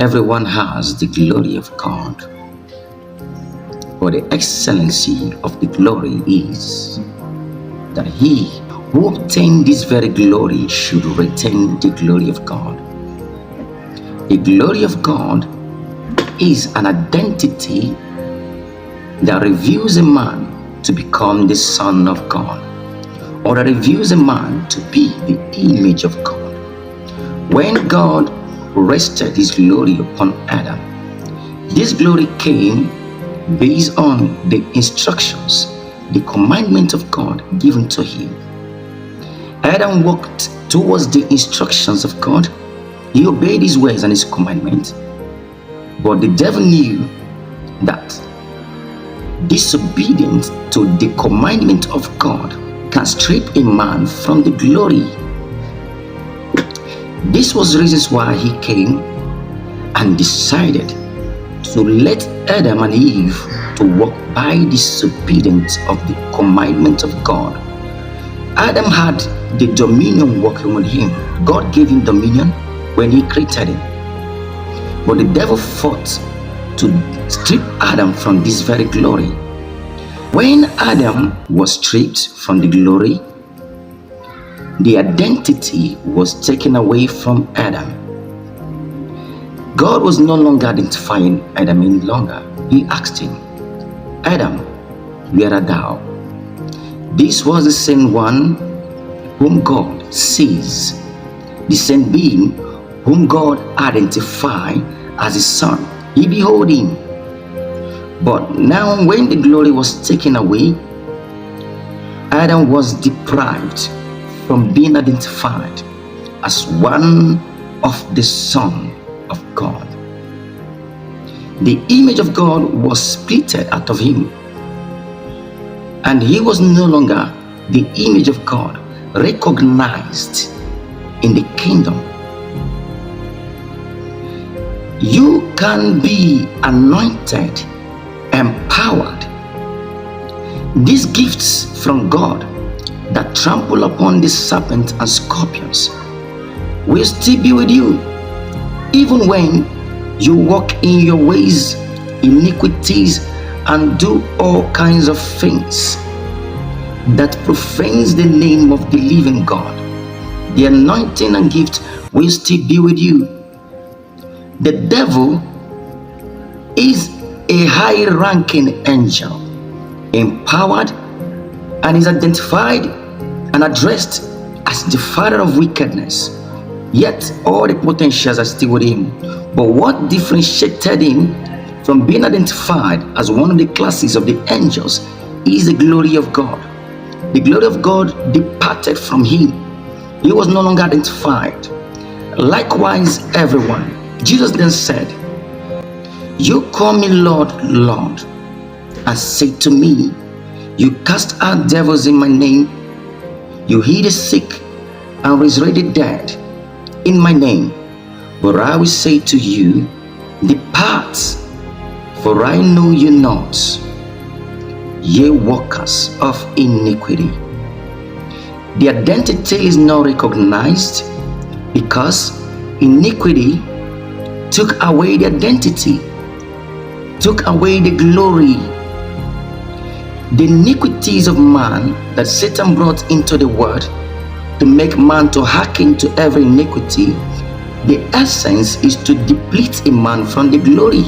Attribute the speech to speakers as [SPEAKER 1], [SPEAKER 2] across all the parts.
[SPEAKER 1] Everyone has the glory of God, but the excellency of the glory is that he who obtained this very glory should retain the glory of God. The glory of God is an identity that reveals a man to become the Son of God, or that reveals a man to be the image of God. When God rested his glory upon Adam, this glory came based on the instructions, the commandment of God given to him. Adam walked towards the instructions of God. He obeyed his ways and his commandments. But the devil knew that disobedience to the commandment of God can strip a man from the glory. This was the reasons why he came and decided to let Adam and Eve to walk by disobedience of the commandment of God. Adam had the dominion working with him. God gave him dominion when he created him. But the devil fought to strip Adam from this very glory. When Adam was stripped from the glory, the identity was taken away from Adam. God was no longer identifying Adam any longer. He asked him, Adam, where art thou? This was the same one whom God sees, the same being whom God identified as his son. He behold him. But now when the glory was taken away, Adam was deprived from being identified as one of the Son of God. The image of God was splitted out of him, and he was no longer the image of God recognized in the kingdom. You can be anointed, empowered. These gifts from God that trample upon the serpent and scorpions will still be with you, even when you walk in your ways, iniquities, and do all kinds of things that profanes the name of the living God. The anointing and gift will still be with you. The devil is a high-ranking angel, empowered, and is identified and addressed as the father of wickedness. Yet all the potentials are still with him. But what differentiated him from being identified as one of the classes of the angels is the glory of God. The glory of God departed from him. He was no longer identified. Likewise, everyone. Jesus then said, you call me Lord, Lord, and say to me, you cast out devils in my name, you heal the sick and resurrect the dead in my name. But I will say to you, depart, for I know you not, ye workers of iniquity. The identity is not recognized because iniquity took away the identity, took away the glory. The iniquities of man that Satan brought into the world to make man to hearken to every iniquity, the essence is to deplete a man from the glory.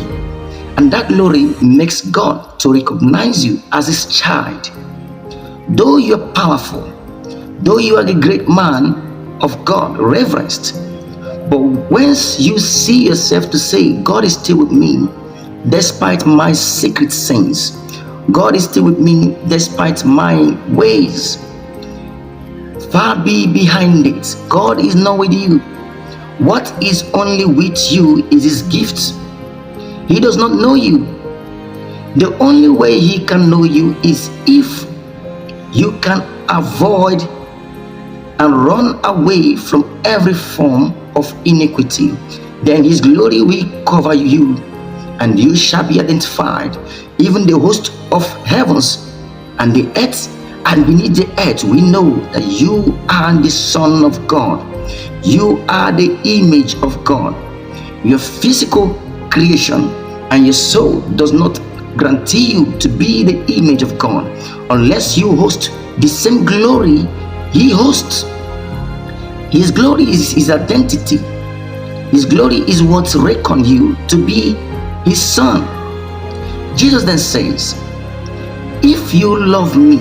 [SPEAKER 1] And that glory makes God to recognize you as his child. Though you are powerful, though you are the great man of God, reverenced, but once you see yourself to say, God is still with me despite my secret sins, God is still with me despite my ways, far be behind it. God is not with you. What is only with you is his gifts. He does not know you. The only way he can know you is if you can avoid and run away from every form of iniquity. Then his glory will cover you, and you shall be identified. Even the host of heavens and the earth and beneath the earth, we know that you are the Son of God. You are the image of God. Your physical creation and your soul does not guarantee you to be the image of God unless you host the same glory He hosts. His glory is His identity. His glory is what reckons you to be His Son. Jesus then says, if you love me,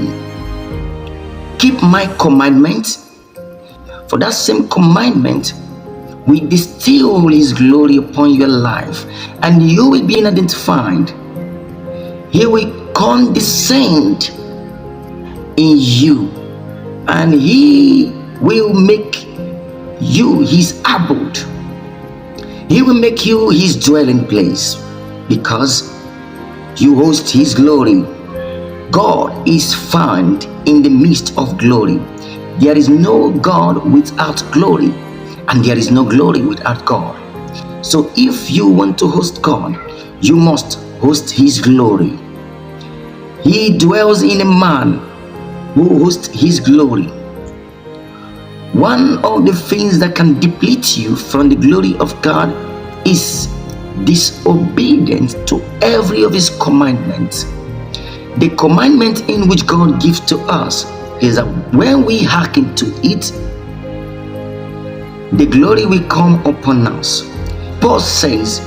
[SPEAKER 1] keep my commandment. For that same commandment will distill His glory upon your life, and you will be identified. He will condescend in you, and He will make you His abode. He will make you His dwelling place because you host His glory. God is found in the midst of glory. There is no God without glory, and there is no glory without God. So if you want to host God, you must host His glory. He dwells in a man who hosts His glory. One of the things that can deplete you from the glory of God is disobedience to every of His commandments. The commandment in which God gives to us is that when we hearken to it, the glory will come upon us. Paul says,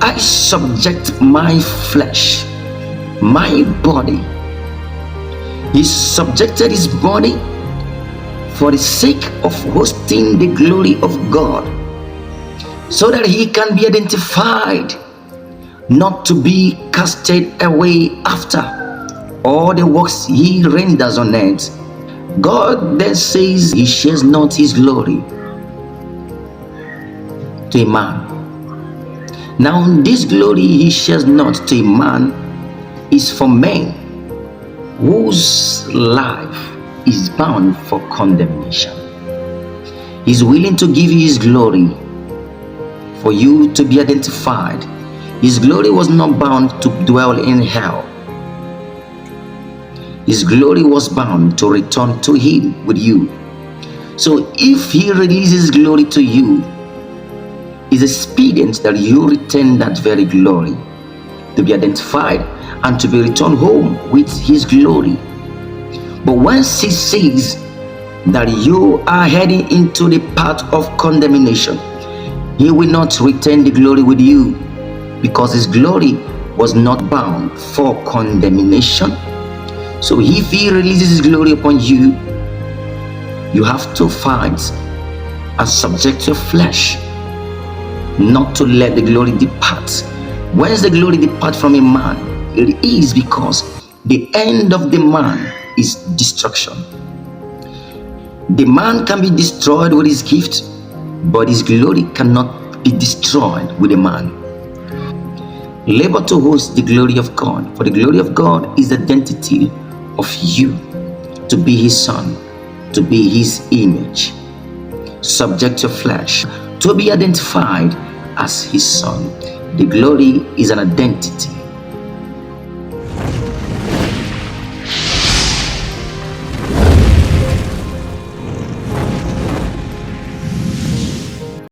[SPEAKER 1] I subject my flesh, my body. He subjected His body for the sake of hosting the glory of God, so that He can be identified, not to be casted away after all the works He renders on earth. God then says He shares not His glory to a man. Now this glory He shares not to a man is for men whose life is bound for condemnation. He's willing to give you His glory for you to be identified. His glory was not bound to dwell in hell. His glory was bound to return to Him with you. So if He releases glory to you, it's expedient that you return that very glory, to be identified and to be returned home with His glory. But once He sees that you are heading into the path of condemnation, He will not return the glory with you, because His glory was not bound for condemnation. So if He releases His glory upon you, you have to fight and subject your flesh not to let the glory depart. Whence the glory depart from a man, it is because the end of the man is destruction. The man can be destroyed with his gift, but his glory cannot be destroyed with a man. Labor to host the glory of God, for the glory of God is the identity of you, to be His Son, to be His image. Subject your flesh to be identified as His Son. The glory is an identity.